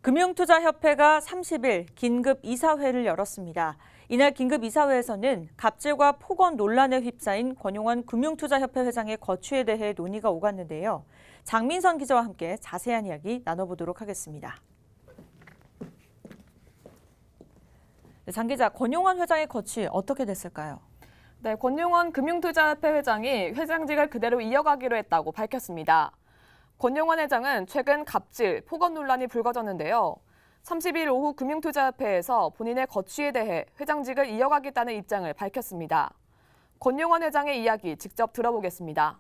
금융투자협회가 30일 긴급 이사회를 열었습니다. 이날 긴급 이사회에서는 갑질과 폭언 논란에 휩싸인 권용원 금융투자협회 회장의 거취에 대해 논의가 오갔는데요. 장민선 기자와 함께 자세한 이야기 나눠보도록 하겠습니다. 장 기자, 권용원 회장의 거취 어떻게 됐을까요? 네, 권용원 금융투자협회 회장이 회장직을 그대로 이어가기로 했다고 밝혔습니다. 권용원 회장은 최근 갑질, 폭언 논란이 불거졌는데요. 30일 오후 금융투자협회에서 본인의 거취에 대해 회장직을 이어가겠다는 입장을 밝혔습니다. 권용원 회장의 이야기 직접 들어보겠습니다.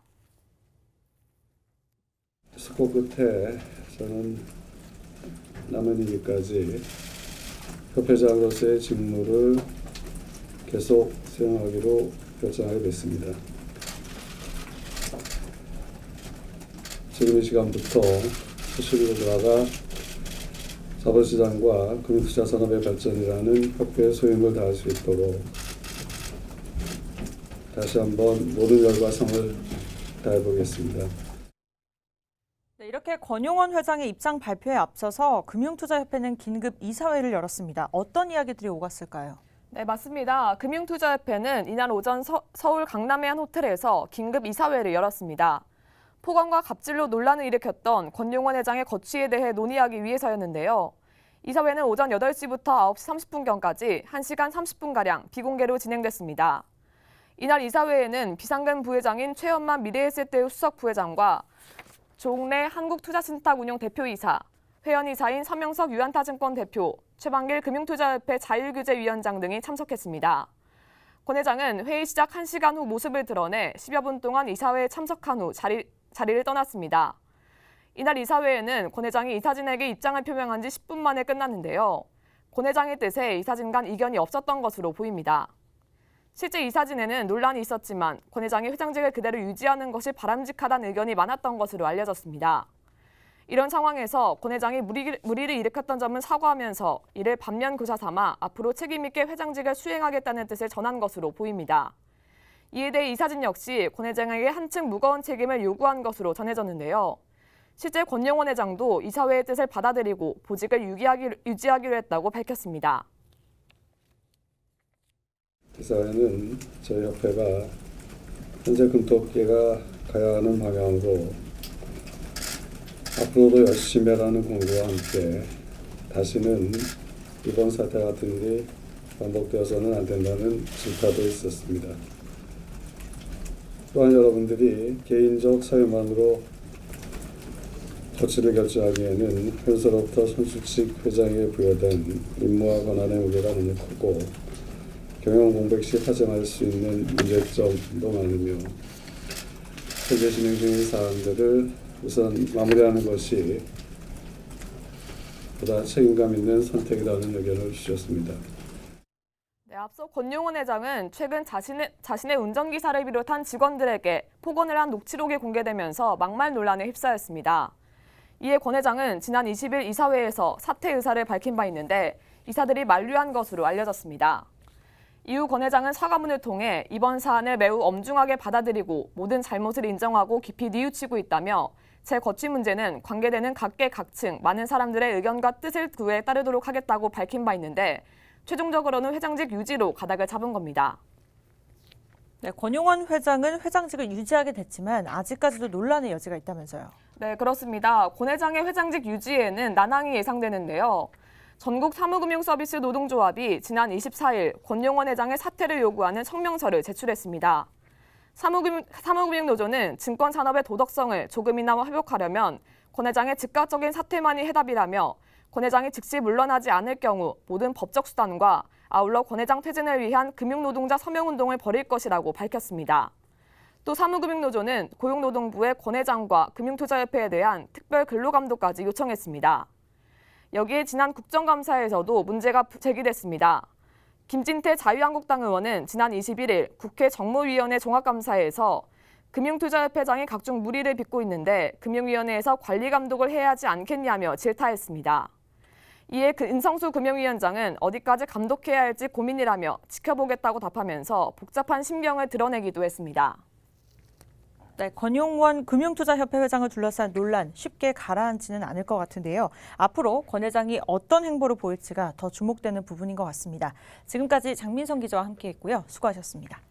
수고 끝에 저는 남은 임기까지 협회장으로서의 직무를 계속 수행하기로 결정하게 됐습니다. 지금 이 시간부터 수시로 돌아가 자본시장과 금융투자산업의 발전이라는 협회의 소임을 다할 수 있도록 다시 한번 모든 열과 성을 다해보겠습니다. 이렇게 권용원 회장의 입장 발표에 앞서서 금융투자협회는 긴급 이사회를 열었습니다. 어떤 이야기들이 오갔을까요? 네, 맞습니다. 금융투자협회는 이날 오전 서울 강남의 한 호텔에서 긴급 이사회를 열었습니다. 폭언과 갑질로 논란을 일으켰던 권용원 회장의 거취에 대해 논의하기 위해서였는데요. 이사회는 오전 8시부터 9시 30분경까지 1시간 30분가량 비공개로 진행됐습니다. 이날 이사회에는 비상금 부회장인 최연만 미래에셋대우 수석 부회장과 조웅래 한국투자신탁운용 대표이사, 회원이사인 서명석 유한타증권 대표, 최방길 금융투자협회 자율규제위원장 등이 참석했습니다. 권 회장은 회의 시작 1시간 후 모습을 드러내 10여 분 동안 이사회에 참석한 후 자리를 떠났습니다. 이날 이사회에는 권 회장이 이사진에게 입장을 표명한 지 10분 만에 끝났는데요. 권 회장의 뜻에 이사진 간 이견이 없었던 것으로 보입니다. 실제 이사진에는 논란이 있었지만 권 회장이 회장직을 그대로 유지하는 것이 바람직하다는 의견이 많았던 것으로 알려졌습니다. 이런 상황에서 권 회장이 무리를 일으켰던 점은 사과하면서 이를 반면교사 삼아 앞으로 책임 있게 회장직을 수행하겠다는 뜻을 전한 것으로 보입니다. 이에 대해 이사진 역시 권 회장에게 한층 무거운 책임을 요구한 것으로 전해졌는데요. 실제 권용원 회장도 이사회의 뜻을 받아들이고 보직을 유지하기로 했다고 밝혔습니다. 이사회는 저희 협회가 현재 금토업계가 가야 하는 방향으로 앞으로도 열심히 하라는 공고와 함께 다시는 이번 사태 같은 일이 반복되어서는 안 된다는 질타도 있었습니다. 또한 여러분들이 개인적 사유만으로 거취를 결정하기에는 현서로부터 손수칙 회장에게 부여된 임무와 권한의 무게가 너무 크고 경영 공백 시 파생할 수 있는 문제점도 많으며 현재 진행 중인 사안들을 우선 마무리하는 것이 보다 책임감 있는 선택이라는 의견을 주셨습니다. 네, 앞서 권용원 회장은 최근 자신의 운전기사를 비롯한 직원들에게 폭언을 한 녹취록이 공개되면서 막말 논란에 휩싸였습니다. 이에 권 회장은 지난 20일 이사회에서 사퇴 의사를 밝힌 바 있는데 이사들이 만류한 것으로 알려졌습니다. 이후 권 회장은 사과문을 통해 이번 사안을 매우 엄중하게 받아들이고 모든 잘못을 인정하고 깊이 뉘우치고 있다며 제 거취 문제는 관계되는 각계 각층 많은 사람들의 의견과 뜻을 구해 따르도록 하겠다고 밝힌 바 있는데 최종적으로는 회장직 유지로 가닥을 잡은 겁니다. 네, 권용원 회장은 회장직을 유지하게 됐지만 아직까지도 논란의 여지가 있다면서요. 네, 그렇습니다. 권 회장의 회장직 유지에는 난항이 예상되는데요. 전국 사무금융서비스 노동조합이 지난 24일 권용원 회장의 사퇴를 요구하는 성명서를 제출했습니다. 사무금융노조는 증권산업의 도덕성을 조금이나마 회복하려면 권 회장의 즉각적인 사퇴만이 해답이라며 권 회장이 즉시 물러나지 않을 경우 모든 법적 수단과 아울러 권 회장 퇴진을 위한 금융노동자 서명운동을 벌일 것이라고 밝혔습니다. 또 사무금융노조는 고용노동부에 권 회장과 금융투자협회에 대한 특별 근로감독까지 요청했습니다. 여기에 지난 국정감사에서도 문제가 제기됐습니다. 김진태 자유한국당 의원은 지난 21일 국회 정무위원회 종합감사에서 금융투자협회장이 각종 무리를 빚고 있는데 금융위원회에서 관리감독을 해야 하지 않겠냐며 질타했습니다. 이에 인성수 금융위원장은 어디까지 감독해야 할지 고민이라며 지켜보겠다고 답하면서 복잡한 심경을 드러내기도 했습니다. 네, 권용원 금융투자협회 회장을 둘러싼 논란 쉽게 가라앉지는 않을 것 같은데요. 앞으로 권 회장이 어떤 행보를 보일지가 더 주목되는 부분인 것 같습니다. 지금까지 장민성 기자와 함께했고요. 수고하셨습니다.